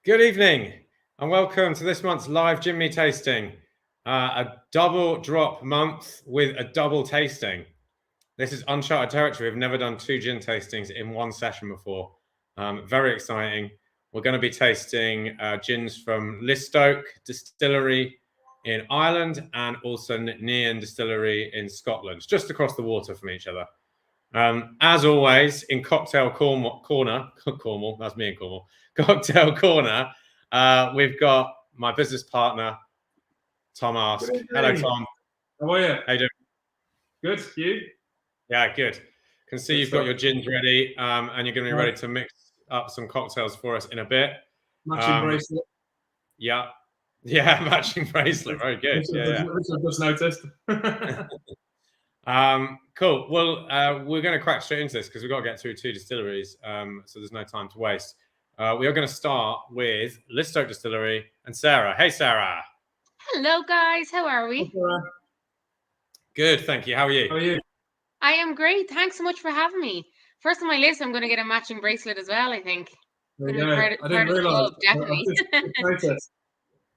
Good evening and welcome to this month's live gin me tasting. A double drop month with a double tasting. This is uncharted territory. We've never done two gin tastings in one session before. Very exciting. We're going to be tasting gins from Listoke Distillery in Ireland and also Nc'nean Distillery in Scotland, just across the water from each other. As always, in Cocktail Corner, Cornwall, that's me in Cornwall, Cocktail Corner, we've got my business partner, Tom Ask. Hello, Tom. How are you? How you doing? Good. You? Yeah, good. Can see you've got your gins ready, and you're going to be ready to mix up some cocktails for us in a bit. Matching bracelet. Yeah, matching bracelet. Very good. Which I've just noticed. Cool. Well, we're going to crack straight into this because we've got to get through two distilleries, so there's no time to waste. We are going to start with Listoke Distillery and Sarah. Hey, Sarah. Hello, guys. How are we? Good, thank you. How are you? How are you? I am great. Thanks so much for having me. First on my list, I'm going to get a matching bracelet as well, I think. There you go. I didn't realise. Definitely.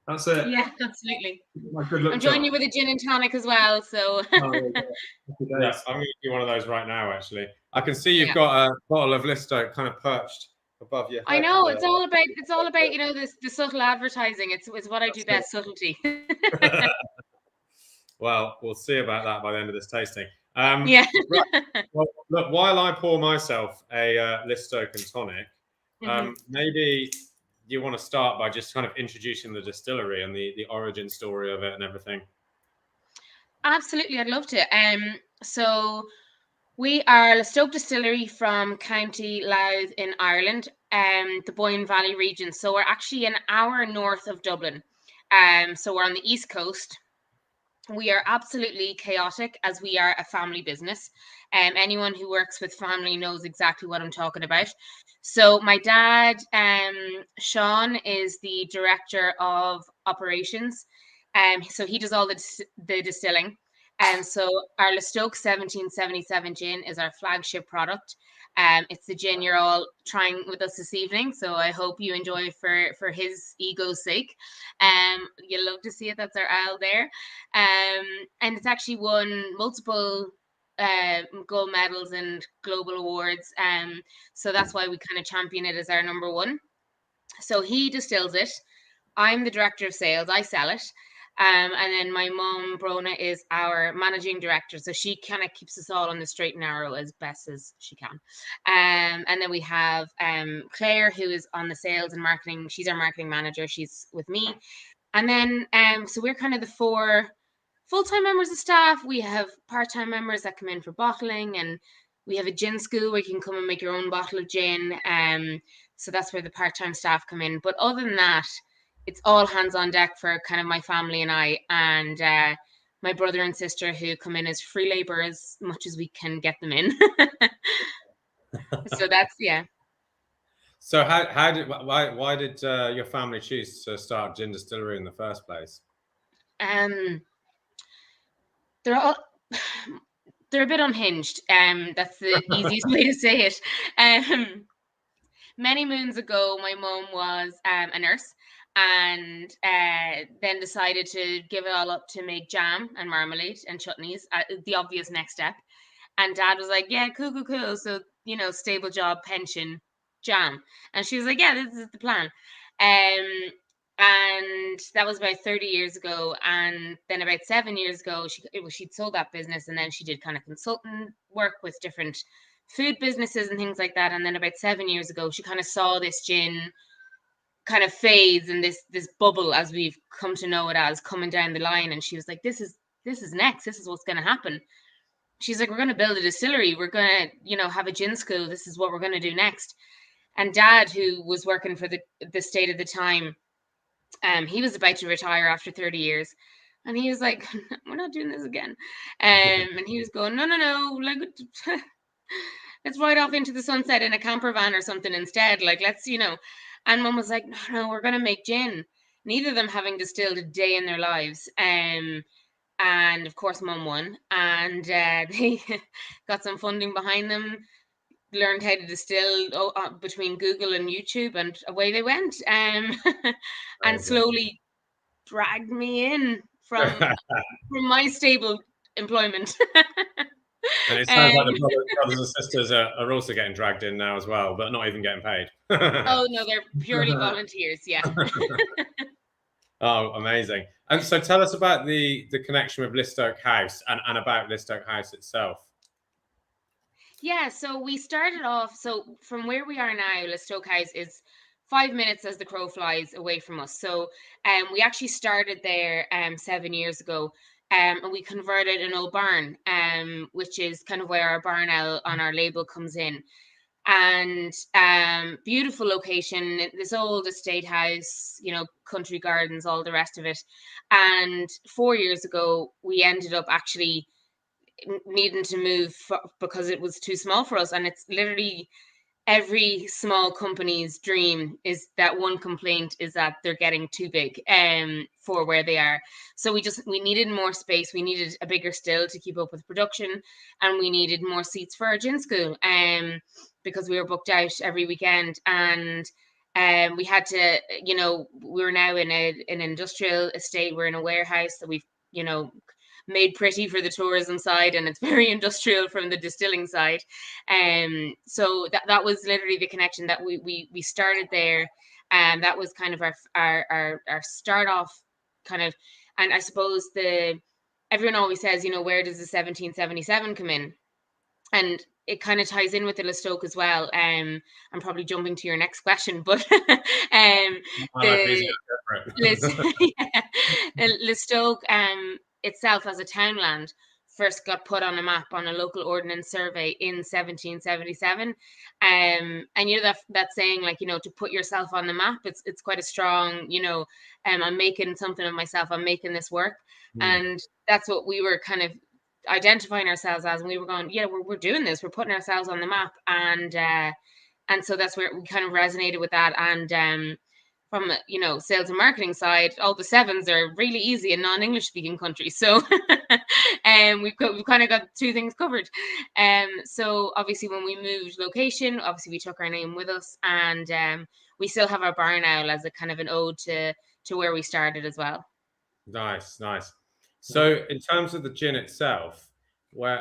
That's it. Yeah, absolutely. My good luck. I'm joining you with a gin and tonic as well. So. Yes, I'm going to do one of those right now. Actually, I can see you've got a bottle of Listoke kind of perched above your head. I know it's all about the subtle advertising. It's what I do best, subtlety. Well, we'll see about that by the end of this tasting. Yeah. Right. Well, look, while I pour myself a Listoke and tonic, maybe you want to start by just kind of introducing the distillery and the origin story of it and everything. Absolutely, I'd love to. So we are Listoke Distillery from County Louth in Ireland, the Boyne Valley region. So we're actually an hour north of Dublin. So we're on the east coast. We are absolutely chaotic as we are a family business. Anyone who works with family knows exactly what I'm talking about. So my dad, Sean, is the director of operations. So he does all the distilling. And so our Listoke 1777 gin is our flagship product. It's the gin you're all trying with us this evening, so I hope you enjoy for his ego's sake. You'll love to see it. That's our ale there, and it's actually won multiple gold medals and global awards. So that's why we kind of champion it as our number one. So he distills it. I'm the director of sales. I sell it. And then my mom, Brona, is our managing director. So she kind of keeps us all on the straight and narrow as best as she can. And then we have Claire, who is on the sales and marketing. She's our marketing manager. She's with me. And then, so we're kind of the four full-time members of staff. We have part-time members that come in for bottling, and we have a gin school where you can come and make your own bottle of gin. So that's where the part-time staff come in. But other than that, it's all hands on deck for kind of my family and I, and my brother and sister who come in as free labor as much as we can get them in. So that's, yeah. So why did your family choose to start gin distillery in the first place? They're a bit unhinged. That's the easiest way to say it. Many moons ago, my mom was a nurse, and then decided to give it all up to make jam and marmalade and chutneys, the obvious next step. And Dad was like, yeah, cool. So, stable job, pension, jam. And she was like, yeah, this is the plan. And that was about 30 years ago. And then about 7 years ago, she'd sold that business, and then she did kind of consultant work with different food businesses and things like that. And then about 7 years ago, she kind of saw this gin kind of phase and this bubble, as we've come to know it as, coming down the line. And she was like, this is next. This is what's going to happen. She's like, we're going to build a distillery. We're going to, have a gin school. This is what we're going to do next. And Dad, who was working for the state at the time, he was about to retire after 30 years. And he was like, we're not doing this again. And he was going, no, like, let's ride off into the sunset in a camper van or something instead. Like, let's, And Mum was like, no, we're going to make gin. Neither of them having distilled a day in their lives. And of course, Mum won. And they got some funding behind them. learned how to distill between Google and YouTube, and away they went. And slowly dragged me in from my stable employment. And it sounds like the brothers and sisters are also getting dragged in now as well, but not even getting paid. Oh no, they're purely volunteers. Yeah. Oh, amazing! And so, tell us about the connection with Listoke House and about Listoke House itself. Yeah, so we started off. So from where we are now, Listoke House is 5 minutes as the crow flies away from us. So we actually started there 7 years ago. And we converted an old barn, which is kind of where our barn owl on our label comes in. And beautiful location, this old estate house, country gardens, all the rest of it. And 4 years ago, we ended up actually needing to move because it was too small for us. And it's literally every small company's dream is that one complaint is that they're getting too big for where they are. So we needed more space. We needed a bigger still to keep up with production, and we needed more seats for our gin school because we were booked out every weekend. And we had to, we were now in an industrial estate. We're in a warehouse that we've made pretty for the tourism side, and it's very industrial from the distilling side. So that was literally the connection that we started there, and that was kind of our start off kind of. And I suppose everyone always says, where does the 1777 come in? And it kind of ties in with the Listoke as well. I'm probably jumping to your next question, but Listoke itself as a townland first got put on a map on a local ordnance survey in 1777. And that saying, like, to put yourself on the map, it's quite a strong, I'm making something of myself, I'm making this work. And that's what we were kind of identifying ourselves as, and we were going, yeah, we're doing this, we're putting ourselves on the map. And so that's where we kind of resonated with that. And from sales and marketing side, all the sevens are really easy in non-English speaking countries, so we've kind of got two things covered. So obviously when we moved location, obviously we took our name with us, and we still have our barn owl as a kind of an ode to where we started as well. Nice. So in terms of the gin itself, what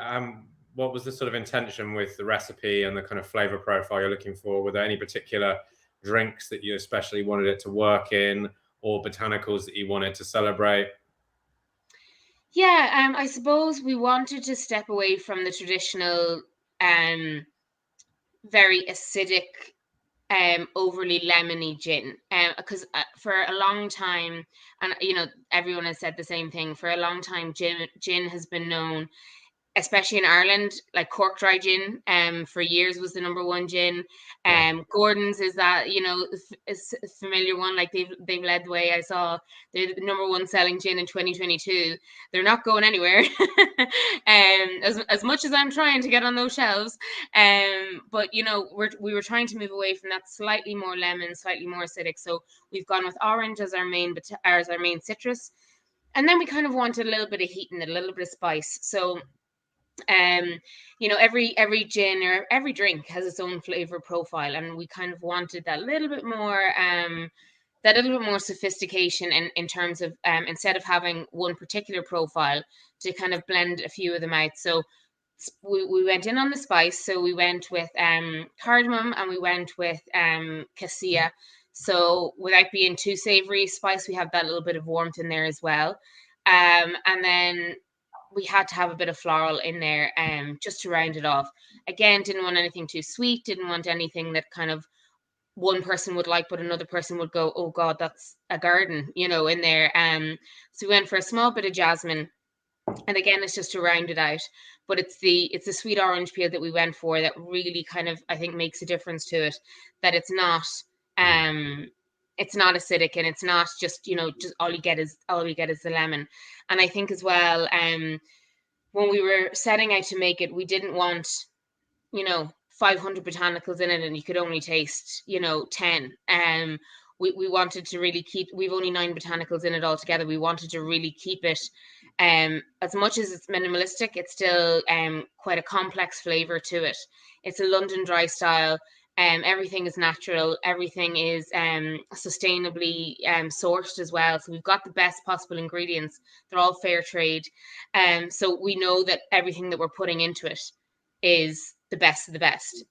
was the sort of intention with the recipe and the kind of flavor profile you're looking for? Were there any particular drinks that you especially wanted it to work in, or botanicals that you wanted to celebrate? Yeah, I suppose we wanted to step away from the traditional very acidic overly lemony gin, because for a long time, and everyone has said the same thing, for a long time gin has been known, especially in Ireland, like Cork dry gin for years was the number one gin. Gordon's is that, is a familiar one, like they've led the way. I saw they're the number one selling gin in 2022. They're not going anywhere. As much as I'm trying to get on those shelves, but we were trying to move away from that slightly more lemon, slightly more acidic. So we've gone with orange as our main citrus, and then we kind of wanted a little bit of heat and a little bit of spice. So every gin or every drink has its own flavor profile, and we kind of wanted that little bit more sophistication in terms of instead of having one particular profile, to kind of blend a few of them out. So we went in on the spice. So we went with cardamom, and we went with cassia. So without being too savory spice, we have that little bit of warmth in there as well. And then we had to have a bit of floral in there just to round it off. Again, didn't want anything too sweet, didn't want anything that kind of one person would like, but another person would go, oh God, that's a garden, in there. So we went for a small bit of jasmine. And again, it's just to round it out. But it's the sweet orange peel that we went for that really kind of, I think, makes a difference to it. That it's not acidic, and it's not just just all you get is the lemon. And I think as well, when we were setting out to make it, we didn't want 500 botanicals in it and you could only taste 10. We wanted to really keep, we've only 9 botanicals in it altogether. We wanted to really keep it As much as it's minimalistic, it's still quite a complex flavor to it. It's a London dry style. Everything is natural. Everything is sustainably sourced as well. So we've got the best possible ingredients. They're all fair trade. So we know that everything that we're putting into it is the best of the best.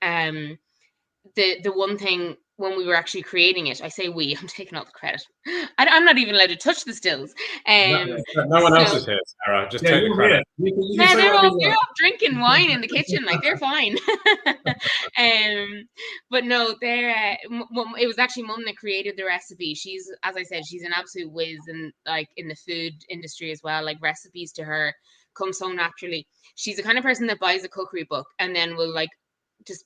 The one thing when we were actually creating it, I say we, I'm taking all the credit. I'm not even allowed to touch the stills. No one else is here, Sarah. Just take the credit. Yeah, they're all drinking wine in the kitchen, like they're fine. But no, they're it was actually Mum that created the recipe. She's, as I said, she's an absolute whiz, and like in the food industry as well. Like recipes to her come so naturally. She's the kind of person that buys a cookery book and then will like just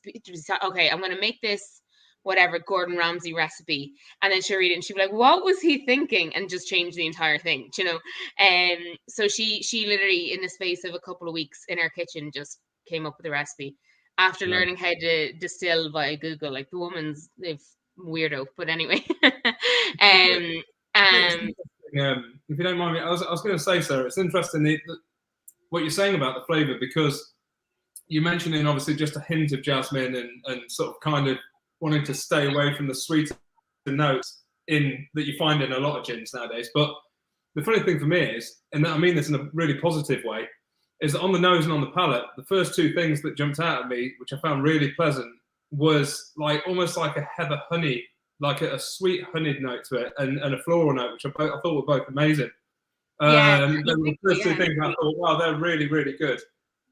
okay, I'm gonna make this whatever Gordon Ramsay recipe, and then she'll read it and she'll be like, what was he thinking, and just change the entire thing, you know. So she literally in the space of a couple of weeks in her kitchen just came up with a recipe after learning how to distill via Google. Like the woman's a weirdo, but anyway. If you don't mind me, I was going to say, Sarah, it's interesting what you're saying about the flavour, because you're mentioning obviously just a hint of jasmine and sort of kind of wanting to stay away from the sweeter notes that you find in a lot of gins nowadays. But the funny thing for me is, and I mean this in a really positive way, is that on the nose and on the palate, the first two things that jumped out at me, which I found really pleasant, was like almost like a heather honey, like a sweet honeyed note to it, and a floral note, which I thought were both amazing. The first two things I thought, wow, they're really, really good.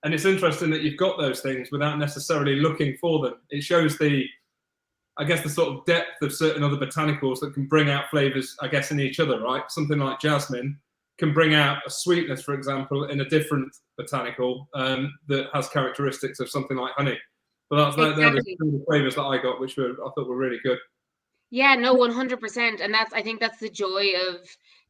And it's interesting that you've got those things without necessarily looking for them. It shows the sort of depth of certain other botanicals that can bring out flavors, I guess, in each other, right? Something like jasmine can bring out a sweetness, for example, in a different botanical that has characteristics of something like honey. But they're the flavors that I got, which I thought were really good. Yeah, no, 100%. And I think that's the joy of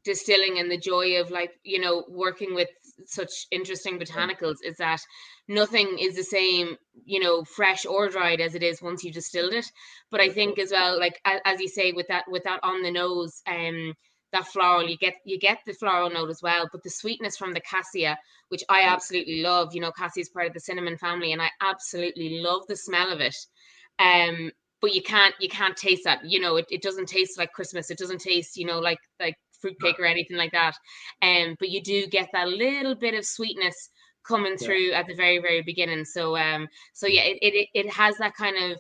distilling and the joy of, like, you know, working with such interesting botanicals, is that nothing is the same, you know, fresh or dried as it is once you distilled it. But I think as well, like as you say, with that on the nose, that floral, you get the floral note as well, but the sweetness from the cassia, which I absolutely love. You know, cassia is part of the cinnamon family, and I absolutely love the smell of it. But you can't taste that. You know, it doesn't taste like Christmas. It doesn't taste, you know, like fruitcake or anything like that. But you do get that little bit of sweetness coming through at the very, very beginning. So yeah, it has that kind of,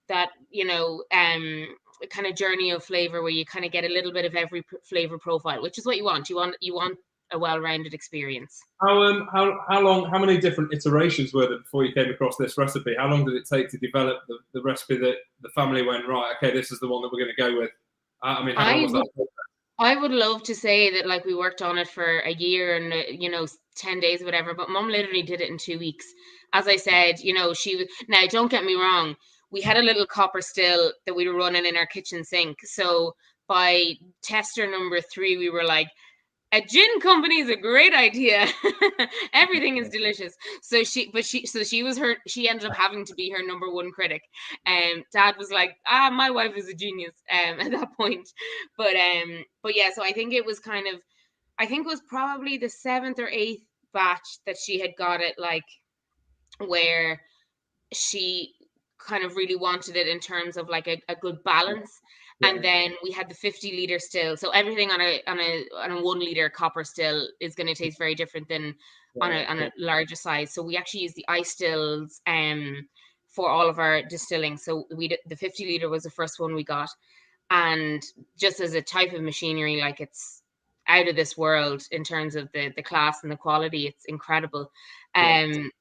that, you know, kind of journey of flavor where you kind of get a little bit of every flavor profile, which is what you want. You want a well-rounded experience. How many different iterations were there before you came across this recipe? How long did it take to develop the recipe that the family went, right, okay, this is the one that we're going to go with? I mean, how long was that? I would love to say that, like, we worked on it for a year and, you know, 10 days or whatever, but Mum literally did it in 2 weeks. As I said, you know, now don't get me wrong, we had a little copper still that we were running in our kitchen sink. So by tester number 3, we were like, a gin company is a great idea. Everything is delicious. So she ended up having to be her number one critic. Dad was like, my wife is a genius at that point. But yeah, so I think it was probably the 7th or 8th batch that she had got it, like, where she kind of really wanted it in terms of like a good balance. And then we had the 50-liter still. So everything on a 1-liter copper still is going to taste very different than on a larger size. So we actually use the ice stills for all of our distilling. So the 50-liter was the first one we got, and just as a type of machinery, like, it's out of this world in terms of the class and the quality. It's incredible.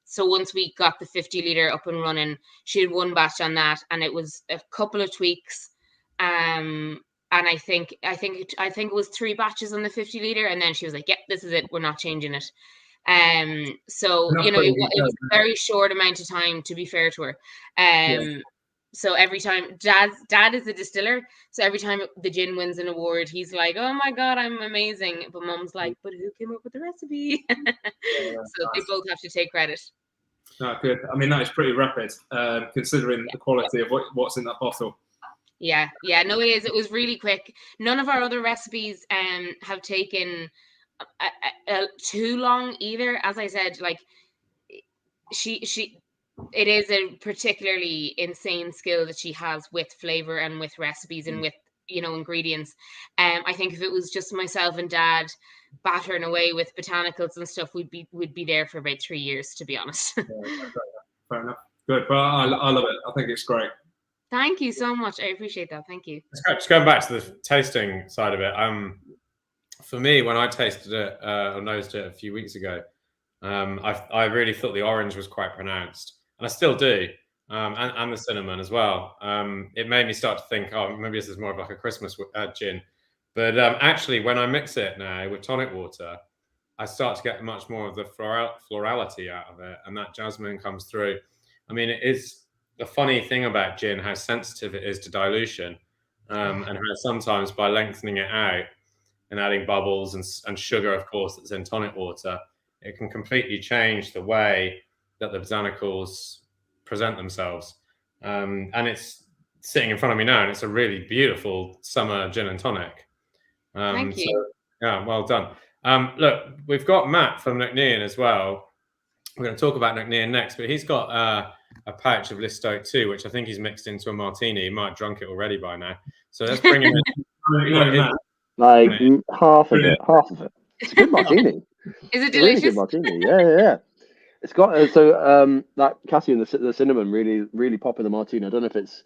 So once we got the 50-liter up and running, she had one batch on that, and it was a couple of tweaks. And I think it was 3 batches on the 50-liter, and then she was like, "Yep, this is it. We're not changing it." So you know, it was a very short amount of time, to be fair to her. So every time dad is a distiller, so every time the gin wins an award, he's like, "Oh my God, I'm amazing!" But Mum's like, "But who came up with the recipe?" So they both have to take credit. No, good. I mean, that is pretty rapid, considering the quality of what's in that bottle. Yeah, no, it is. It was really quick. None of our other recipes have taken too long either. As I said, like it is a particularly insane skill that she has with flavor and with recipes and with, ingredients. I think if it was just myself and Dad battering away with botanicals and stuff, we'd be there for about 3 years, to be honest. Fair enough. Good, but I love it. I think it's great. Thank you so much. I appreciate that. Thank you. Just going back to the tasting side of it, for me, when I tasted it or nosed it a few weeks ago, I really thought the orange was quite pronounced, and I still do, and the cinnamon as well. It made me start to think, oh, maybe this is more of like a Christmas gin. But actually, when I mix it now with tonic water, I start to get much more of the florality out of it, and that jasmine comes through. I mean, it is the funny thing about gin, how sensitive it is to dilution, and how sometimes by lengthening it out and adding bubbles and sugar, of course, that's in tonic water, it can completely change the way that the botanicals present themselves. And it's sitting in front of me now, and it's a really beautiful summer gin and tonic. Thank you. So, yeah, well done. Look, we've got Matt from Nc'nean as well. We're going to talk about Nc'nean next, but he's got a pouch of Listoke too, which I think he's mixed into a martini. He might have drunk it already by now. So let's bring him in. Like half of it. It's a good martini. Is it delicious? Really good martini. Yeah. It's got that cassie and the cinnamon really pop in the martini. I don't know if it's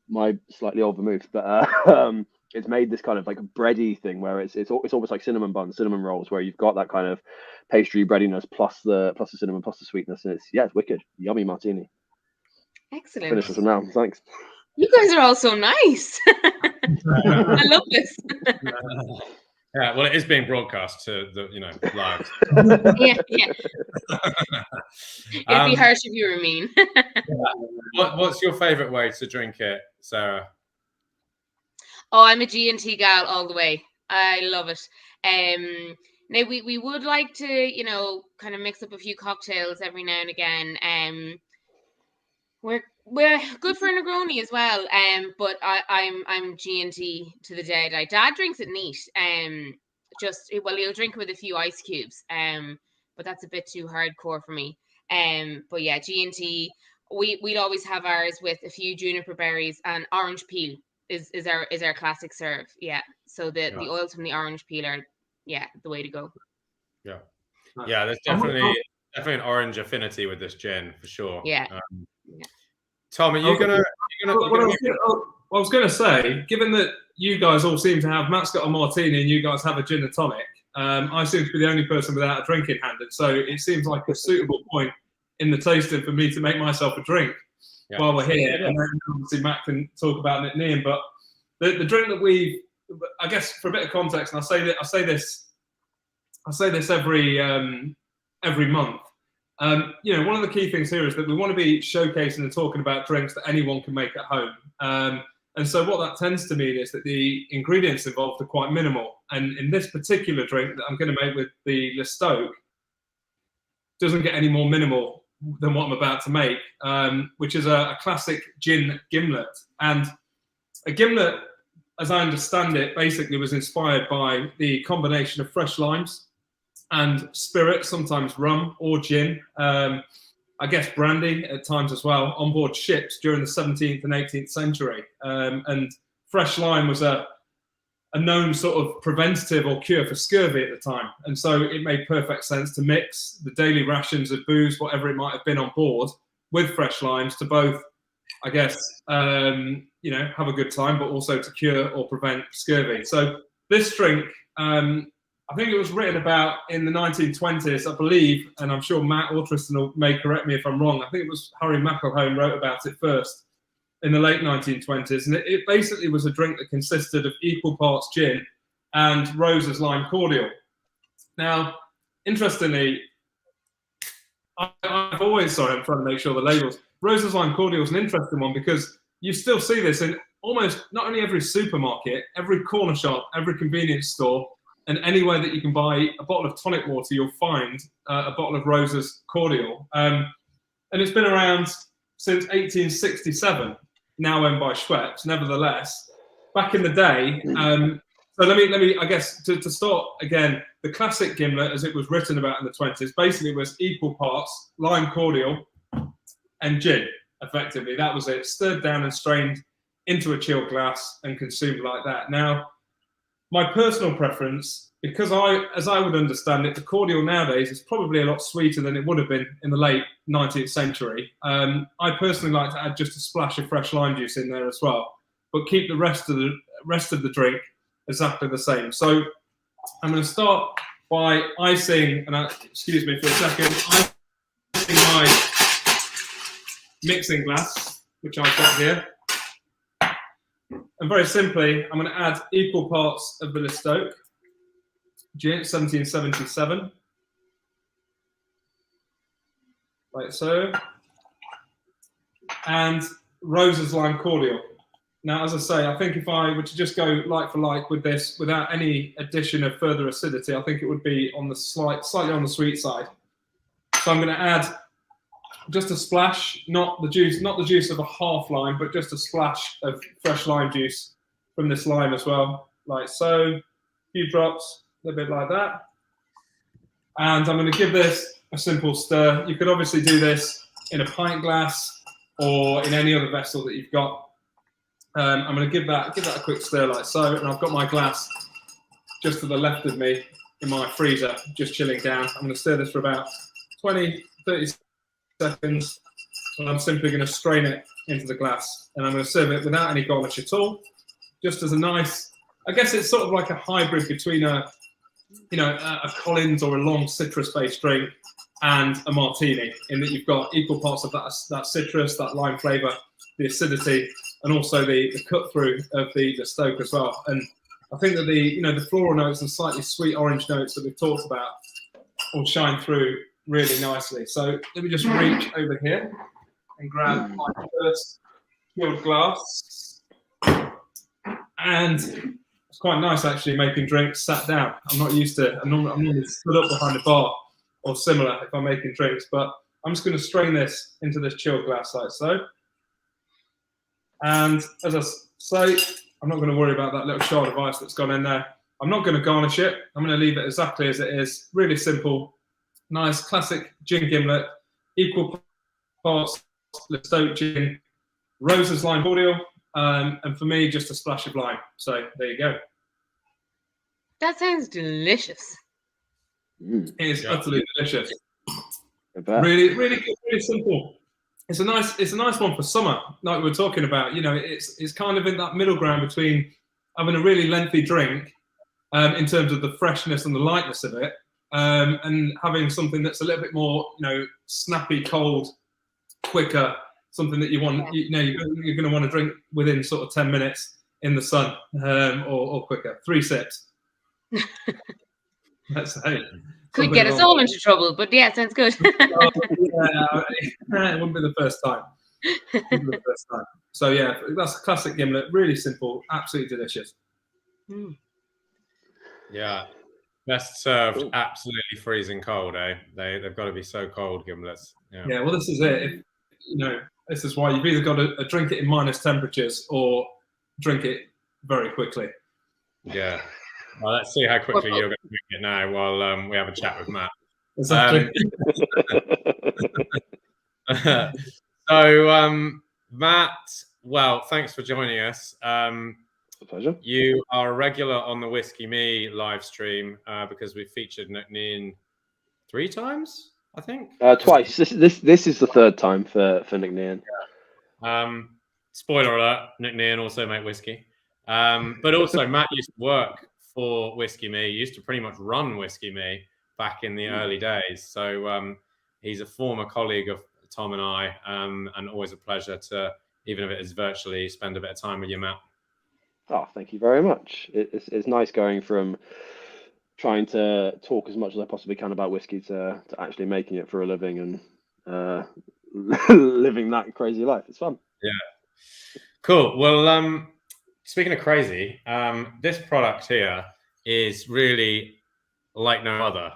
my slightly old vermouth, but it's made this kind of like bready thing where it's almost like cinnamon buns, cinnamon rolls, where you've got that kind of pastry breadiness plus the cinnamon plus the sweetness, and it's wicked, yummy martini. Excellent. Finish this one now. Thanks. You guys are all so nice. I love this. Yeah, well, it is being broadcast to the live. Yeah. It'd be harsh if you were mean. What's your favourite way to drink it, Sarah? Oh, I'm a G&T gal all the way. I love it. Now we would like to, kind of mix up a few cocktails every now and again. We're good for a Negroni as well. But I'm G&T to the dead. Dad drinks it neat. He'll drink it with a few ice cubes. But that's a bit too hardcore for me. But yeah, G&T. We'd always have ours with a few juniper berries and orange peel. Is our classic serve. Yeah. So the oils from the orange peel are the way to go. Yeah. Yeah, there's definitely an orange affinity with this gin for sure. Yeah. Tom, are you gonna I was gonna say, given that you guys all seem to have, Matt's got a martini and you guys have a gin and tonic, I seem to be the only person without a drink in hand, and so it seems like a suitable point in the tasting for me to make myself a drink. While we're here, and then obviously Matt can talk about Nc'nean. But the drink that I guess for a bit of context, and I say this every month. One of the key things here is that we want to be showcasing and talking about drinks that anyone can make at home. And so what that tends to mean is that the ingredients involved are quite minimal. And in this particular drink that I'm going to make with the Listoke, doesn't get any more minimal than what I'm about to make, which is a classic gin gimlet. And a gimlet, as I understand it, basically was inspired by the combination of fresh limes and spirit, sometimes rum or gin, I guess brandy at times as well, on board ships during the 17th and 18th century. And fresh lime was a known sort of preventative or cure for scurvy at the time. And so it made perfect sense to mix the daily rations of booze, whatever it might have been on board, with fresh limes to both, I guess, have a good time, but also to cure or prevent scurvy. So this drink, I think it was written about in the 1920s, I believe, and I'm sure Matt or Tristan may correct me if I'm wrong. I think it was Harry McElhone wrote about it first in the late 1920s. And it basically was a drink that consisted of equal parts gin and Rose's lime cordial. Now, interestingly, I'm trying to make sure the labels. Rose's lime cordial is an interesting one because you still see this in almost not only every supermarket, every corner shop, every convenience store, and anywhere that you can buy a bottle of tonic water, you'll find a bottle of Rose's cordial. And it's been around since 1867, now owned by Schweppes. Nevertheless, back in the day, So let me. I guess to start again, the classic gimlet, as it was written about in the 20s, basically was equal parts lime cordial and gin. Effectively, that was it. Stirred down and strained into a chilled glass and consumed like that. Now, my personal preference, because as I would understand it, the cordial nowadays is probably a lot sweeter than it would have been in the late 19th century. I personally like to add just a splash of fresh lime juice in there as well, but keep the rest of the drink exactly the same. So I'm going to start by icing, and excuse me for a second, icing my mixing glass, which I've got here. And very simply, I'm going to add equal parts of the Listoke gin, 1777, like so, and Rose's lime cordial. Now, as I say, I think if I were to just go like for like with this, without any addition of further acidity, I think it would be on the slightly on the sweet side. So I'm going to add just a splash, not the juice of a half lime, but just a splash of fresh lime juice from this lime as well, like so. A few drops, a little bit like that. And I'm going to give this a simple stir. You could obviously do this in a pint glass or in any other vessel that you've got. I'm going to give that a quick stir like so, and I've got my glass just to the left of me in my freezer, just chilling down. I'm going to stir this for about 20, 30 seconds, and I'm simply going to strain it into the glass, and I'm going to serve it without any garnish at all, just as a nice, I guess it's sort of like a hybrid between a Collins or a long citrus-based drink and a martini, in that you've got equal parts of that citrus, that lime flavour, the acidity, and also the cut through of the Listoke as well. And I think that the floral notes and slightly sweet orange notes that we've talked about will shine through really nicely. So let me just reach over here and grab my first chilled glass. And it's quite nice actually making drinks sat down. I'm normally stood up behind a bar or similar if I'm making drinks, but I'm just going to strain this into this chilled glass like so. And as I say, I'm not going to worry about that little shard of ice that's gone in there. I'm not going to garnish it. I'm going to leave it exactly as it is. Really simple, nice, classic gin gimlet, equal parts Listoke gin, Rose's lime cordial, and for me, just a splash of lime. So there you go. That sounds delicious. It is utterly delicious. Really, really good, really simple. It's a nice one for summer, like we were talking about. It's kind of in that middle ground between having a really lengthy drink, in terms of the freshness and the lightness of it, and having something that's a little bit more, snappy, cold, quicker. Something that you want, you're going to want to drink within sort of 10 minutes in the sun, or quicker. 3 sips. Let's say. Could get us all into trouble, but yeah, sounds good. It wouldn't be the first time. So yeah, that's a classic gimlet. Really simple, absolutely delicious. Yeah, best served absolutely freezing cold, eh? They've got to be so cold, gimlets. Yeah, well, this is it. This is why you've either got to drink it in minus temperatures or drink it very quickly. Yeah. Well, let's see how quickly you're going to drink it now while we have a chat with Matt. Exactly. So, Matt, well, thanks for joining us. A pleasure. You are a regular on the Whiskey Me live stream because we featured Nc'nean 3 times, I think. Twice. This is the 3rd time for Nc'nean. Spoiler alert: Nc'nean also make whiskey, but also Matt used to work for Whiskey Me. He used to pretty much run Whiskey Me back in the early days. So he's a former colleague of Tom and I, and always a pleasure to, even if it is virtually, spend a bit of time with you, Matt. Oh, thank you very much. It's nice going from trying to talk as much as I possibly can about whiskey to actually making it for a living and living that crazy life. It's fun. Yeah. Cool. Well, speaking of crazy, this product here is really like no other.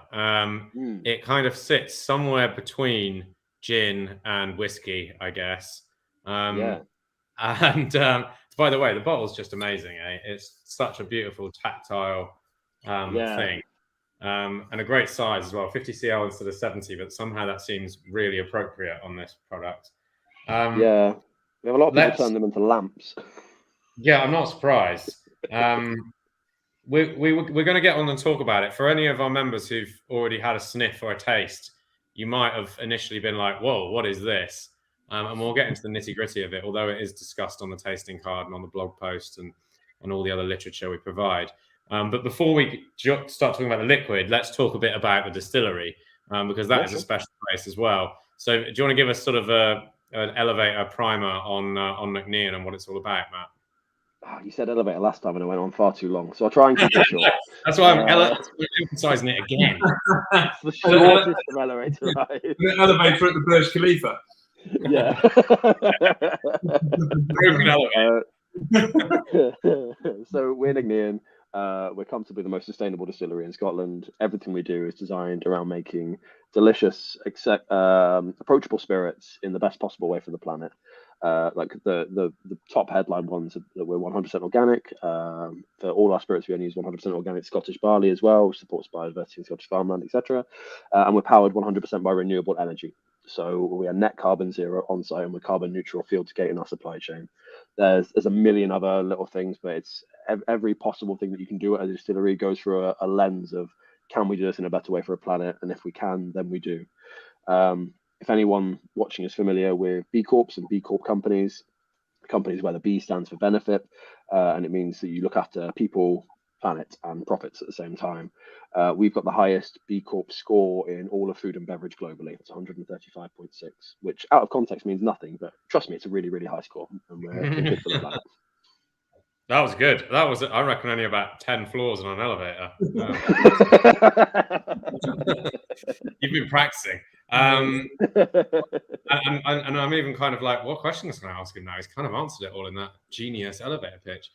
It kind of sits somewhere between gin and whiskey, I guess. And it's By the way, the bottle's just amazing. It's such a beautiful tactile thing. And a great size as well, 50 cl instead of 70, but somehow that seems really appropriate on this product. Yeah, we have a lot of people turn them into lamps. Yeah, I'm not surprised. We're going to get on and talk about it. For any of our members who've already had a sniff or a taste, you might have initially been like, whoa, what is this? And we'll get into the nitty gritty of it, although it is discussed on the tasting card and on the blog post and all the other literature we provide. But before we start talking about the liquid, let's talk a bit about the distillery, because that is a special place as well. So do you want to give us sort of an elevator primer on Nc'nean and what it's all about, Matt? Oh, you said elevator last time and it went on far too long, so I'll try and keep it short. That's why I'm emphasising it again. It's the shortest of elevator ride. The elevator at the Burj Khalifa. Yeah. Broken elevator. So we're Nc'nean. We're comfortably the most sustainable distillery in Scotland. Everything we do is designed around making delicious, approachable spirits in the best possible way for the planet. Like the top headline ones are that we're 100% organic. For all our spirits, we only use 100% organic Scottish barley as well, which supports biodiversity in Scottish farmland, etc. And we're powered 100% by renewable energy. So we are net carbon zero on site, and we're carbon neutral field to gate in our supply chain. There's a million other little things, but it's every possible thing that you can do at a distillery goes through a lens of, can we do this in a better way for a planet? And if we can, then we do. If anyone watching is familiar with B Corps and B Corp companies where the B stands for benefit, and it means that you look after people, planet, and profits at the same time. We've got the highest B Corp score in all of food and beverage globally. It's 135.6, which out of context means nothing, but trust me, it's a really, really high score, and we're good for the planet. That was good. That was, I reckon, only about 10 floors on an elevator. You've been practicing. And I'm even kind of like, what questions can I ask him now? He's kind of answered it all in that genius elevator pitch.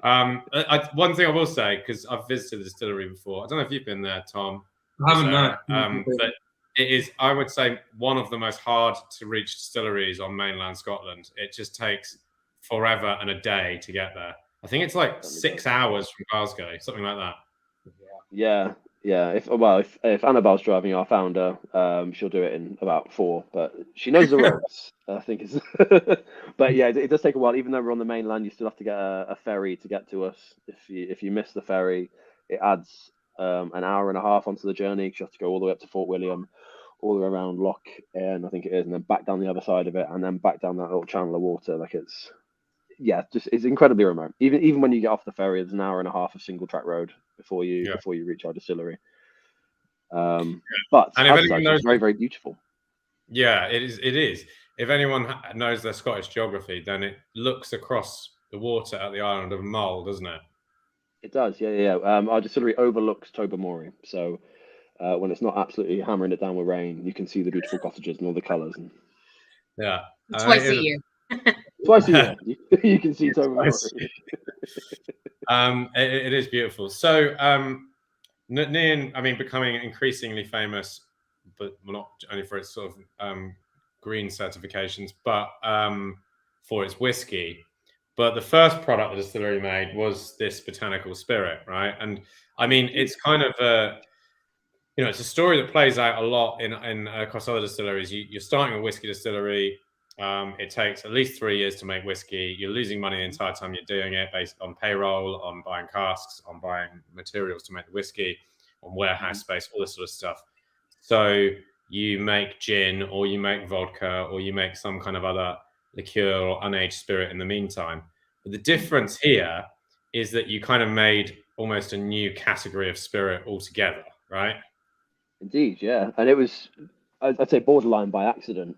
One thing I will say, because I've visited the distillery before, I don't know if you've been there, Tom. I haven't, no. But it is, I would say, one of the most hard to reach distilleries on mainland Scotland. It just takes forever and a day to get there. I think it's like 6 hours from Glasgow, something like that. Yeah. If Annabelle's driving our founder, she'll do it in about 4, but she knows the roads. I think it's but yeah, it does take a while. Even though we're on the mainland, you still have to get a ferry to get to us. If you miss the ferry, it adds an hour and a half onto the journey, because you have to go all the way up to Fort William, all the way around Loch Earn, I think it is, and then back down the other side of it, and then back down that little channel of water. Like it's incredibly remote. Even when you get off the ferry, there's an hour and a half of single track road before you reach our distillery. But it's very, very beautiful. Yeah, it is. If anyone knows their Scottish geography, then it looks across the water at the island of Mull, doesn't it? It does, yeah. Our distillery overlooks Tobermory, so when it's not absolutely hammering it down with rain, you can see the beautiful cottages and all the colours. Yeah, twice a year. Twice a year, you can see Tobermory. It is beautiful. So, Nc'nean, I mean, becoming increasingly famous, but not only for its sort of green certifications, but for its whiskey. But the first product the distillery made was this botanical spirit, right? And I mean, it's kind of it's a story that plays out a lot in across other distilleries. You're starting a whiskey distillery. It takes at least 3 years to make whiskey. You're losing money the entire time you're doing it, based on payroll, on buying casks, on buying materials to make the whiskey, on warehouse space, all this sort of stuff. So you make gin, or you make vodka, or you make some kind of other liqueur or unaged spirit in the meantime. But the difference here is that you kind of made almost a new category of spirit altogether, right? Indeed, yeah. And it was, I'd say, borderline by accident.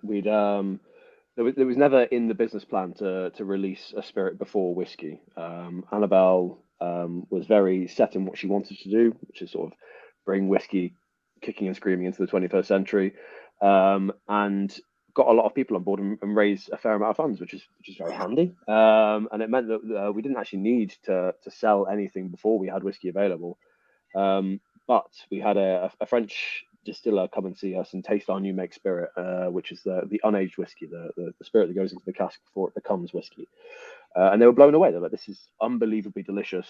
There was never in the business plan to release a spirit before whiskey. Annabelle was very set in what she wanted to do, which is sort of bring whiskey kicking and screaming into the 21st century, and got a lot of people on board and raised a fair amount of funds, which is very handy. And it meant that we didn't actually need to sell anything before we had whiskey available. But we had a French distiller come and see us and taste our new make spirit, which is the unaged whiskey, the spirit that goes into the cask before it becomes whiskey. And they were blown away. They're like, this is unbelievably delicious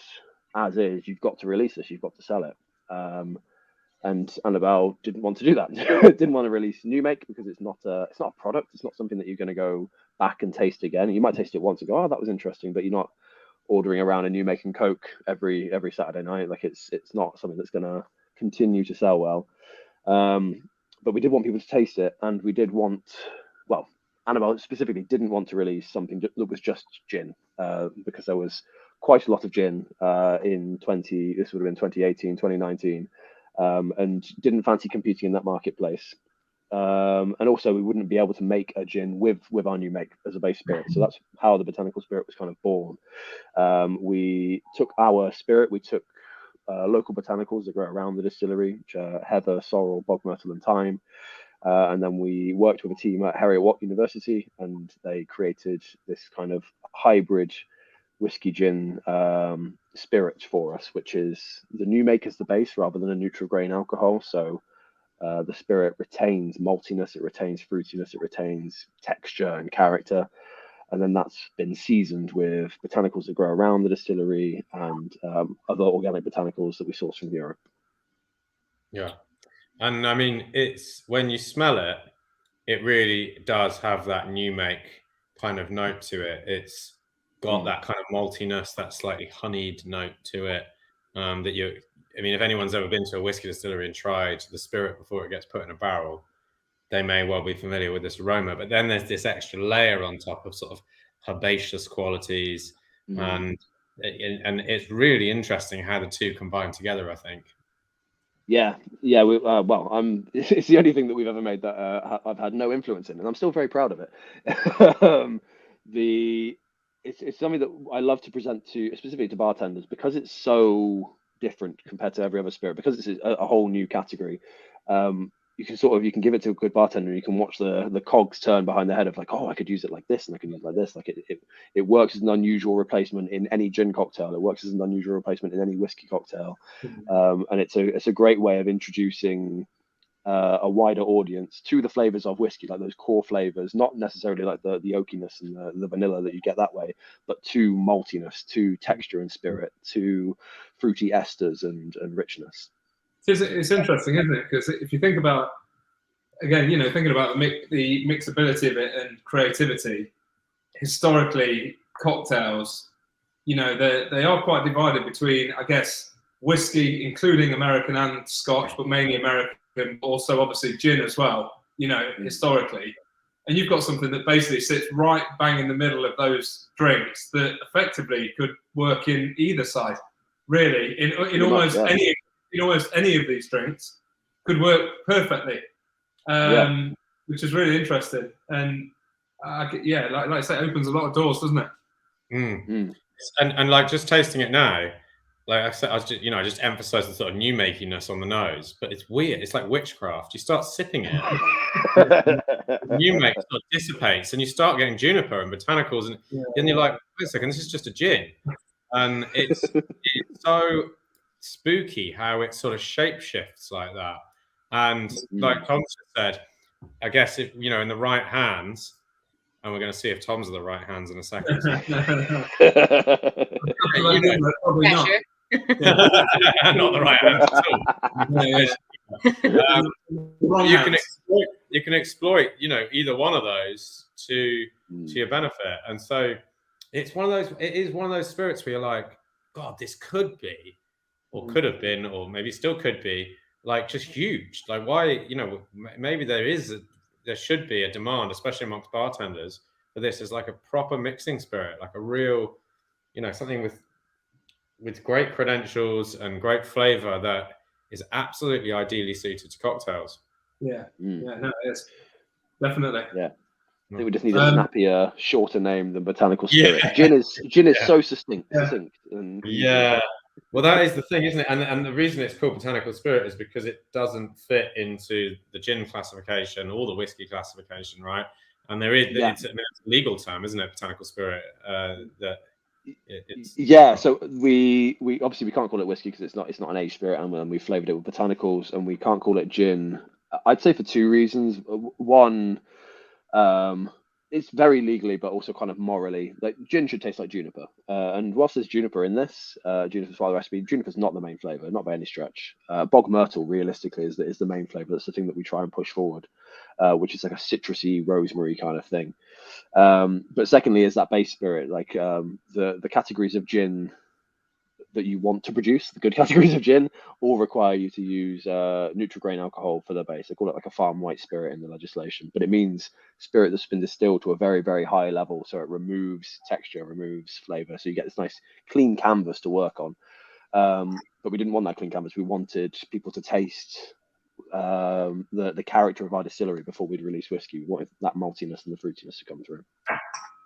as is. You've got to release this. You've got to sell it. And Annabelle didn't want to do that. Didn't want to release new make because it's not a product. It's not something that you're going to go back and taste again. You might taste it once and go, oh, that was interesting, but you're not ordering around a new make and Coke every Saturday night. Like it's not something that's going to continue to sell well. But we did want people to taste it, and we did want, well, Annabelle specifically didn't want to release something that was just gin, because there was quite a lot of gin this would have been 2018, 2019. And didn't fancy competing in that marketplace. And also we wouldn't be able to make a gin with our new make as a base spirit. So that's how the botanical spirit was kind of born. We took our spirit, we took local botanicals that grow around the distillery, which are heather, sorrel, bog myrtle, and thyme. And then we worked with a team at Heriot-Watt University, and they created this kind of hybrid whiskey gin spirit for us, which is the new make as the base rather than a neutral grain alcohol. So the spirit retains maltiness, it retains fruitiness, it retains texture and character, and then that's been seasoned with botanicals that grow around the distillery and other organic botanicals that we source from Europe. Yeah, and I mean, it's when you smell it, it really does have that new make kind of note to it. It's got that kind of maltiness, that slightly honeyed note to it. I mean, if anyone's ever been to a whiskey distillery and tried the spirit before it gets put in a barrel, they may well be familiar with this aroma. But then there's this extra layer on top of sort of herbaceous qualities, and it's really interesting how the two combine together, I think. Yeah. Well, it's the only thing that we've ever made that I've had no influence in, and I'm still very proud of it. It's something that I love to present to, specifically to bartenders, because it's so different compared to every other spirit, because it's a whole new category. You can give it to a good bartender, and you can watch the cogs turn behind their head of like, oh, I could use it like this, and I can use it like this. Like it works as an unusual replacement in any gin cocktail. It works as an unusual replacement in any whiskey cocktail, and it's a great way of introducing a wider audience to the flavors of whiskey, like those core flavors, not necessarily like the oakiness and the vanilla that you get that way, but to maltiness, to texture and spirit, to fruity esters and richness. It's interesting, isn't it? Because if you think about, again, thinking about the mixability of it and creativity, historically, cocktails, they are quite divided between, I guess, whiskey, including American and Scotch, but mainly American, also obviously gin as well, historically. And you've got something that basically sits right bang in the middle of those drinks that effectively could work in either side, really, in almost any of these drinks could work perfectly, which is really interesting. And like I say, it opens a lot of doors, doesn't it? And like just tasting it now, like I said, I just emphasize the sort of new makiness on the nose, but it's weird. It's like witchcraft. You start sipping it, new make sort of dissipates, and you start getting juniper and botanicals, and then you're like, wait a second, this is just a gin, and it's so spooky how it sort of shape shifts like that. And like Tom said, I guess if in the right hands, and we're going to see if Tom's in the right hands in a second. Probably not. Not the right hands at all. You can exploit either one of those to your benefit, and so it's one of those. It is one of those spirits where you're like, God, this could be, or could have been, or maybe still could be, like just huge. Like why, maybe there should be a demand, especially amongst bartenders, for this as like a proper mixing spirit, like a real, something with great credentials and great flavor that is absolutely ideally suited to cocktails. Yeah, no, it is. Definitely. Yeah. I think we just need a snappier, shorter name than botanical spirit. Gin is so succinct. Well, that is the thing, isn't it? And the reason it's called botanical spirit is because it doesn't fit into the gin classification or the whiskey classification, right? And it's a legal term, isn't it? Botanical spirit. That Yeah, so we obviously we can't call it whiskey because it's not an aged spirit, and we flavored it with botanicals, and we can't call it gin. I'd say for two reasons. One, it's very legally, but also kind of morally. Like gin should taste like juniper, and whilst there's juniper in this, juniper's part of the recipe. Juniper's not the main flavor, not by any stretch. Bog myrtle, realistically, is the main flavor. That's the thing that we try and push forward, which is like a citrusy rosemary kind of thing. But secondly, is that base spirit, like the categories of gin that you want to produce, the good categories of gin, all require you to use neutral grain alcohol for the base. They call it like a farm white spirit in the legislation, but it means spirit that's been distilled to a very, very high level, so it removes texture, removes flavor, so you get this nice clean canvas to work on. But we didn't want that clean canvas. We wanted people to taste the character of our distillery before we'd release whiskey. We wanted that maltiness and the fruitiness to come through.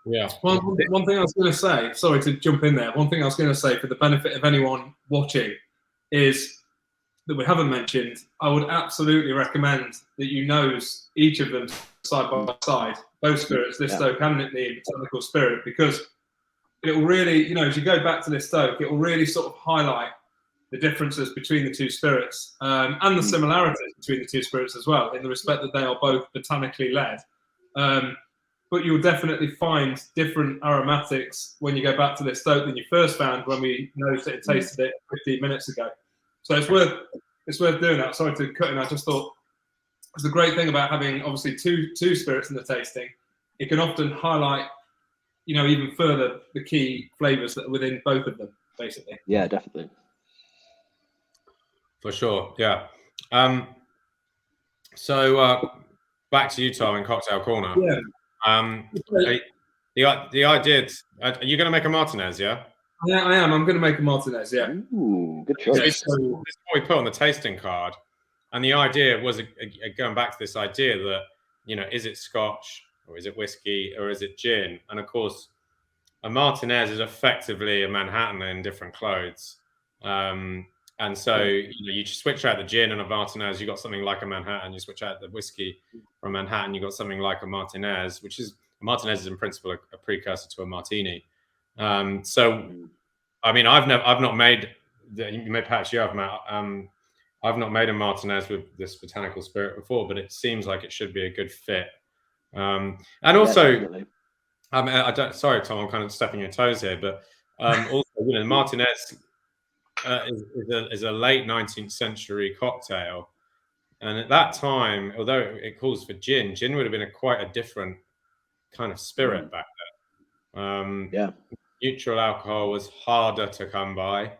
Yeah. One thing I was going to say, sorry to jump in there. One thing I was going to say for the benefit of anyone watching is that we haven't mentioned. I would absolutely recommend that you nose each of them side by side, both spirits, Listoke and Nc'nean botanical spirit, because it will really, as you go back to Listoke, it will really sort of highlight the differences between the two spirits and the similarities between the two spirits as well, in the respect that they are both botanically led. But you'll definitely find different aromatics when you go back to Listoke than you first found when we nosed it and tasted it 15 minutes ago. So it's worth doing that. Sorry to cut in. I just thought it's the great thing about having obviously two spirits in the tasting. It can often highlight, even further the key flavors that are within both of them, basically. Yeah, definitely. For sure, yeah. So back to you, Tom, in Cocktail Corner. Yeah. The idea. Are you going to make a Martinez? Yeah. Yeah, I am. I'm going to make a Martinez. Yeah. Ooh, good choice. This is what we put on the tasting card, and the idea was going back to this idea that is it Scotch or is it whiskey or is it gin? And of course, a Martinez is effectively a Manhattan in different clothes. And so, you switch out the gin and a Martinez, you got something like a Manhattan. You switch out the whiskey from Manhattan, you got something like a Martinez, Martinez is in principle a precursor to a martini. So, I mean, I've not made. Perhaps you have, Matt. I've not made a Martinez with this botanical spirit before, but it seems like it should be a good fit. And also, I don't. Sorry, Tom, I'm kind of stepping your toes here, but also, Martinez. Is a late 19th century cocktail, and at that time, although it calls for gin would have been quite a different kind of spirit back then. Neutral alcohol was harder to come by,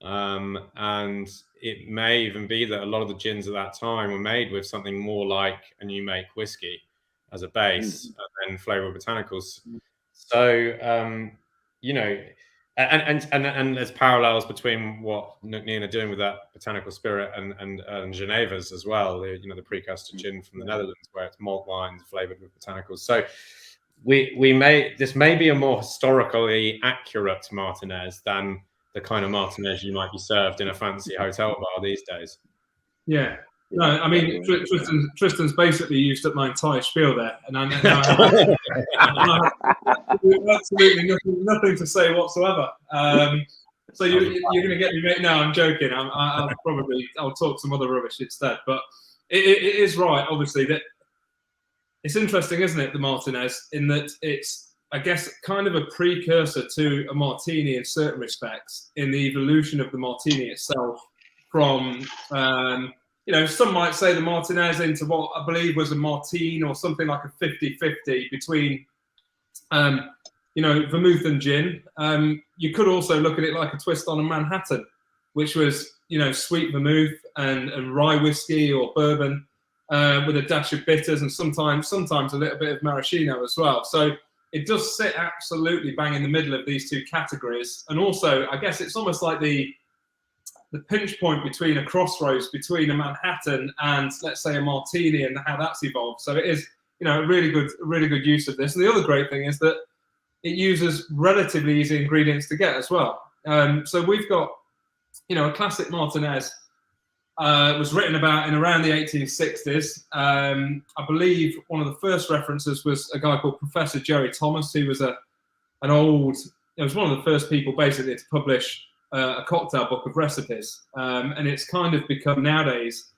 and it may even be that a lot of the gins at that time were made with something more like a new make whiskey as a base, and then flavor botanicals. So And there's parallels between what Nc'nean are doing with that botanical spirit and Geneva's as well. The precursor gin from the Netherlands, where it's malt wines flavored with botanicals. So this may be a more historically accurate Martinez than the kind of Martinez you might be served in a fancy hotel bar these days. Yeah. No, I mean, Tristan's basically used up my entire spiel there, and I have absolutely nothing to say whatsoever. So you're going to get me, mate? No, I'm joking. I'll talk some other rubbish instead. But it is right, obviously, that it's interesting, isn't it, the Martinez, in that it's, I guess, kind of a precursor to a martini in certain respects in the evolution of the martini itself from. Some might say the Martinez into what I believe was a Martine or something like a 50-50 between, vermouth and gin. You could also look at it like a twist on a Manhattan, which was, sweet vermouth and rye whiskey or bourbon with a dash of bitters and sometimes a little bit of maraschino as well. So it does sit absolutely bang in the middle of these two categories. And also, I guess it's almost like the pinch point between a crossroads between a Manhattan and, let's say, a martini, and how that's evolved. So it is, a really good use of this. And the other great thing is that it uses relatively easy ingredients to get as well. So we've got, a classic Martinez was written about in around the 1860s. I believe one of the first references was a guy called Professor Jerry Thomas, who was an old it was one of the first people basically to publish a cocktail book of recipes, and it's kind of become nowadays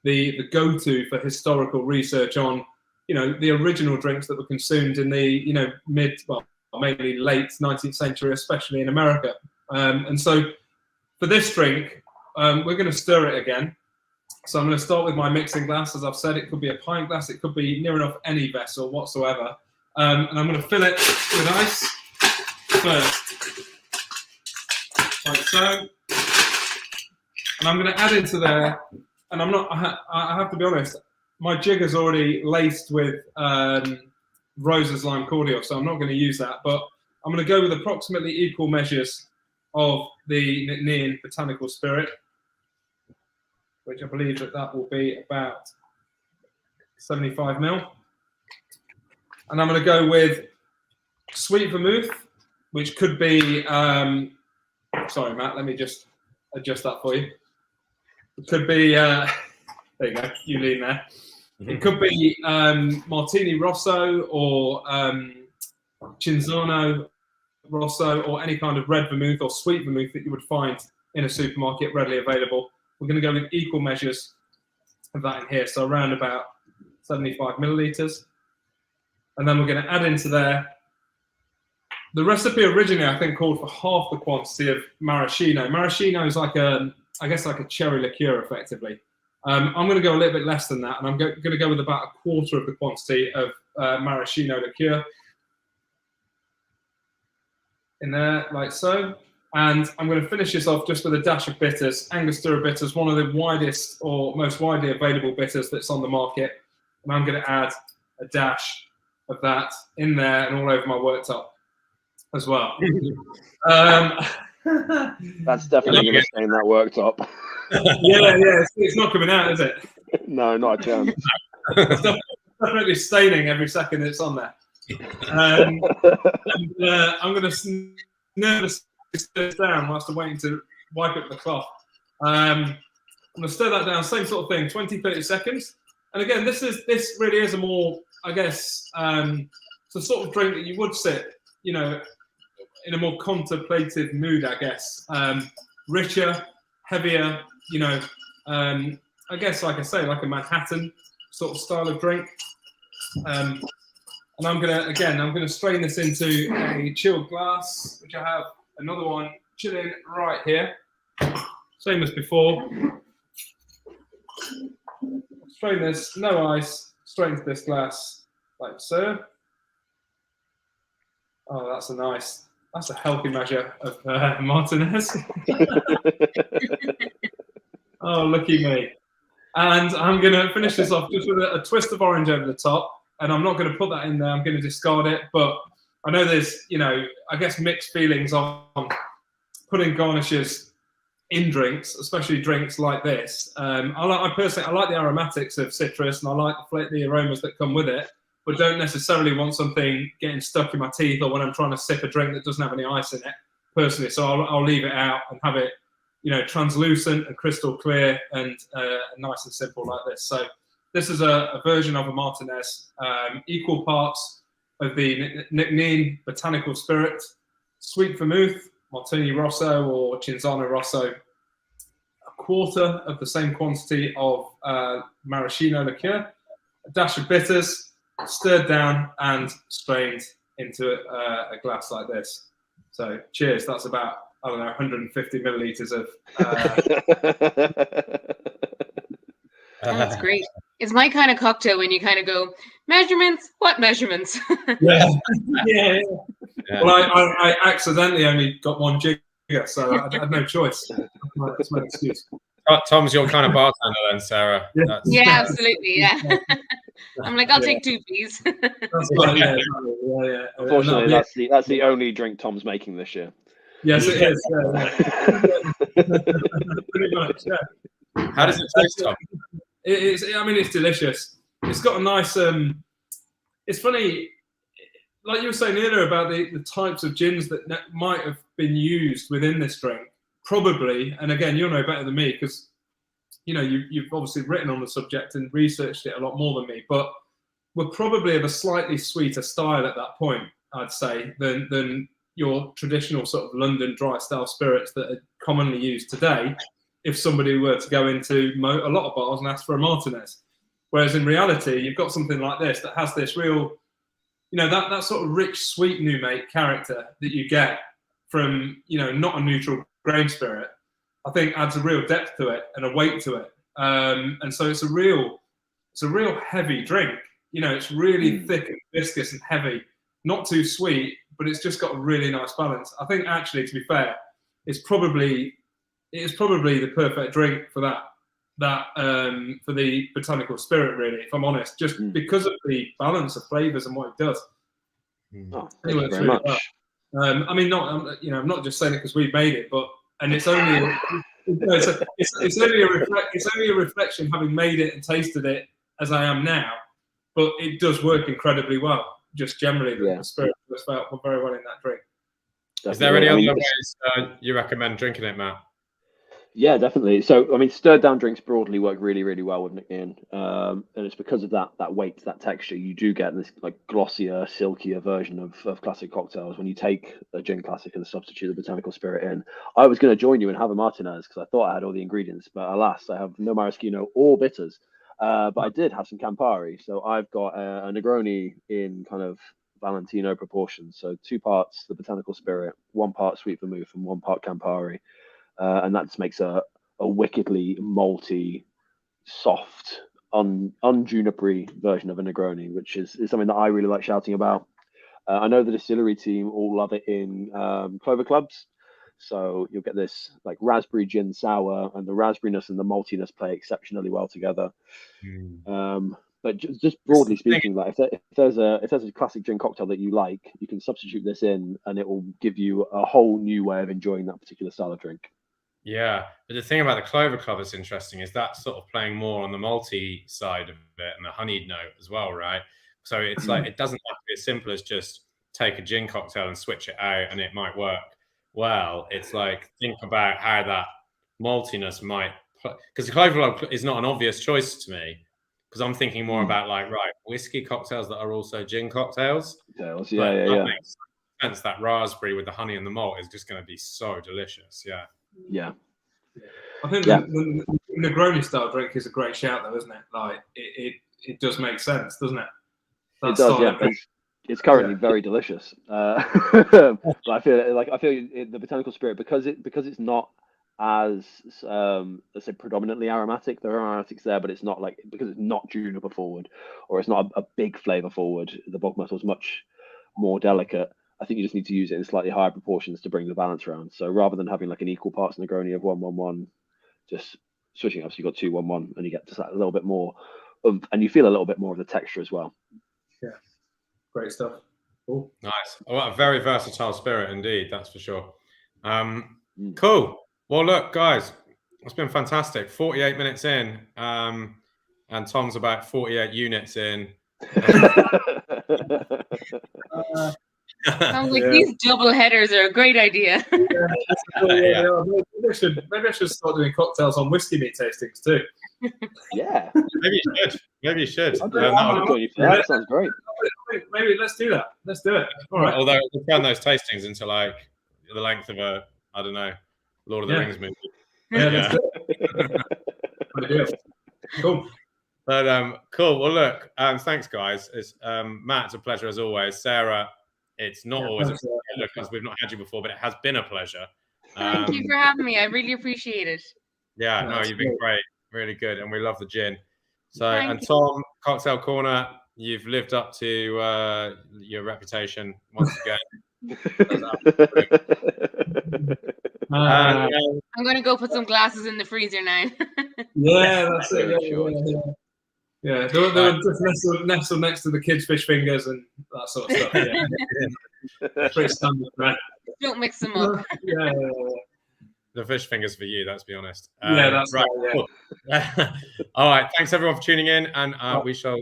the go-to for historical research on, the original drinks that were consumed in the, mainly late 19th century, especially in America. And so for this drink, we're going to stir it again. So I'm going to start with my mixing glass. As I've said, it could be a pint glass. It could be near enough any vessel whatsoever. And I'm going to fill it with ice first, like so. And I'm going to add into there, and I have to be honest, my jig is already laced with Rose's lime cordial, so I'm not going to use that. But I'm going to go with approximately equal measures of the Nc'nean botanical spirit, which I believe that will be about 75 ml. And I'm going to go with sweet vermouth, which could be, sorry, Matt, let me just adjust that for you. It could be, there you go, you lean there. It could be Martini Rosso or Cinzano Rosso, or any kind of red vermouth or sweet vermouth that you would find in a supermarket readily available. We're going to go with equal measures of that in here, so around about 75 millilitres. And then we're going to add into there, the recipe originally I think called for half the quantity of maraschino. Maraschino is like a cherry liqueur effectively. I'm going to go a little bit less than that, and I'm going to go with about a quarter of the quantity of maraschino liqueur in there, like so. And I'm going to finish this off just with a dash of bitters. Angostura bitters, one of the widest or most widely available bitters that's on the market. And I'm going to add a dash of that in there and all over my worktop as well. That's definitely going to stay in that worktop. Yeah, it's not coming out, is it? No, not a chance. It's definitely staining every second it's on there. I'm going to nervously stir this down whilst I'm waiting to wipe it with the cloth. I'm going to stir that down, same sort of thing, 20-30 seconds. And again, this really is a more, I guess, it's the sort of drink that you would sit, in a more contemplative mood, I guess. Richer, heavier, I guess, like I say, like a Manhattan sort of style of drink. And I'm gonna strain this into a chilled glass, which I have another one chilling right here, same as before. Strain this, no ice, straight into this glass, like so. Oh, that's a healthy measure of Martinez. Oh, lucky me. And I'm going to finish this off just with a twist of orange over the top. And I'm not going to put that in there. I'm going to discard it. But I know there's, I guess mixed feelings on putting garnishes in drinks, especially drinks like this. I personally like the aromatics of citrus, and I like the aromas that come with it, but don't necessarily want something getting stuck in my teeth or when I'm trying to sip a drink that doesn't have any ice in it, personally. So I'll leave it out and have it, translucent and crystal clear and nice and simple like this. So this is a version of a Martinez, equal parts of the Nc'nean botanical spirit, sweet vermouth, Martini Rosso or Cinzano Rosso, a quarter of the same quantity of maraschino liqueur, a dash of bitters, stirred down and strained into a glass like this. So cheers. That's about, 150 millilitres of... That's great. It's my kind of cocktail when you kind of go, measurements? What measurements? Yeah. Well, I accidentally only got one jigger, so I had no choice. That's my excuse. Tom's your kind of bartender then, Sarah. Yeah, absolutely, yeah. I'm like, I'll take two, please. That's right, yeah. Unfortunately, that's the only drink Tom's making this year. Yes, it is. Yeah. Pretty much, yeah. How does it taste, Tom? It's delicious. It's got a nice. It's funny, like you were saying earlier about the types of gins that might have been used within this drink. Probably, and again, you'll know better than me because you've obviously written on the subject and researched it a lot more than me. But we're probably of a slightly sweeter style at that point, I'd say, than your traditional sort of London dry style spirits that are commonly used today if somebody were to go into a lot of bars and ask for a Martinez. Whereas in reality, you've got something like this that has this real, that sort of rich, sweet new make character that you get from, not a neutral grain spirit, I think adds a real depth to it and a weight to it. And so it's a real heavy drink. It's really thick and viscous and heavy, not too sweet, but it's just got a really nice balance. I think actually, to be fair, it is probably the perfect drink for that for the botanical spirit, really, if I'm honest, just because of the balance of flavors and what it does. Oh, Anyway, thank you very much. I mean, I'm not just saying it because we've made it, and it's only it's only a reflection having made it and tasted it as I am now, but it does work incredibly well. Just generally, the spirit was felt very well in that drink. Is there any other ways you recommend drinking it, Matt? Yeah, definitely. So, I mean, stirred down drinks broadly work really, really well with Nc'nean. And it's because of that weight, that texture, you do get this like glossier, silkier version of classic cocktails when you take a gin classic and substitute the botanical spirit in. I was going to join you and have a Martinez because I thought I had all the ingredients, but alas, I have no maraschino or bitters. But I did have some Campari. So I've got a Negroni in kind of Valentino proportions. So 2 parts the botanical spirit, 1 part sweet vermouth, and 1 part Campari. And that just makes a wickedly malty, soft, unjunipery version of a Negroni, which is something that I really like shouting about. I know the distillery team all love it in Clover Clubs. So you'll get this like raspberry gin sour, and the raspberryness and the maltiness play exceptionally well together. But just broadly speaking, like if there's a classic gin cocktail that you like, you can substitute this in, and it will give you a whole new way of enjoying that particular style of drink. Yeah, but the thing about the Clover Club that's interesting is that's sort of playing more on the malty side of it and the honeyed note as well, right? So it's like it doesn't have to be as simple as just take a gin cocktail and switch it out and it might work well. It's like think about how that maltiness might, because the Clover Club is not an obvious choice to me, because I'm thinking more about like whiskey cocktails that are also gin cocktails. Yeah. Makes sense. That raspberry with the honey and the malt is just going to be so delicious. Yeah. I think the Negroni style drink is a great shout, though, isn't it? Like it does make sense, doesn't it? It does, yeah. It's currently very delicious. But I feel the botanical spirit, because it's not as let's say predominantly aromatic. There are aromatics there, but it's not like, because it's not juniper forward, or it's not a big flavor forward. The bog metal is much more delicate. I think you just need to use it in slightly higher proportions to bring the balance around. So rather than having like an equal parts Negroni of 1-1-1, just switching up, so you've got 2-1-1, and you get just a little bit more of, and you feel a little bit more of the texture as well. Yeah, great stuff. Cool. Nice. Well, a very versatile spirit indeed, that's for sure. Cool. Well, look, guys, it's been fantastic. 48 minutes in, and Tom's about 48 units in. Sounds like these double headers are a great idea. Maybe I should start doing cocktails on whiskey meat tastings too. Yeah. Maybe you should. That sounds great. Maybe let's do that. Let's do it. All right. Although we'll turn those tastings into like the length of a, I don't know, Lord of the Rings movie. Yeah. Ideal. Cool. But cool. Well, look, thanks, guys. It's Matt, it's a pleasure as always. Sarah, it's not always a pleasure because we've not had you before, but it has been a pleasure. Thank you for having me. I really appreciate it. Yeah, no, you've been great. Really good. And we love the gin. So, Thank you. Tom, Cocktail Corner, you've lived up to your reputation once again. I'm going to go put some glasses in the freezer now. That's it. Yeah, they were just nestled next to the kids' fish fingers and that sort of stuff. Yeah. Pretty standard, right? Don't mix them up. Yeah. The fish fingers for you, let's be honest. That's right. Cool. All right. Thanks everyone for tuning in, and we shall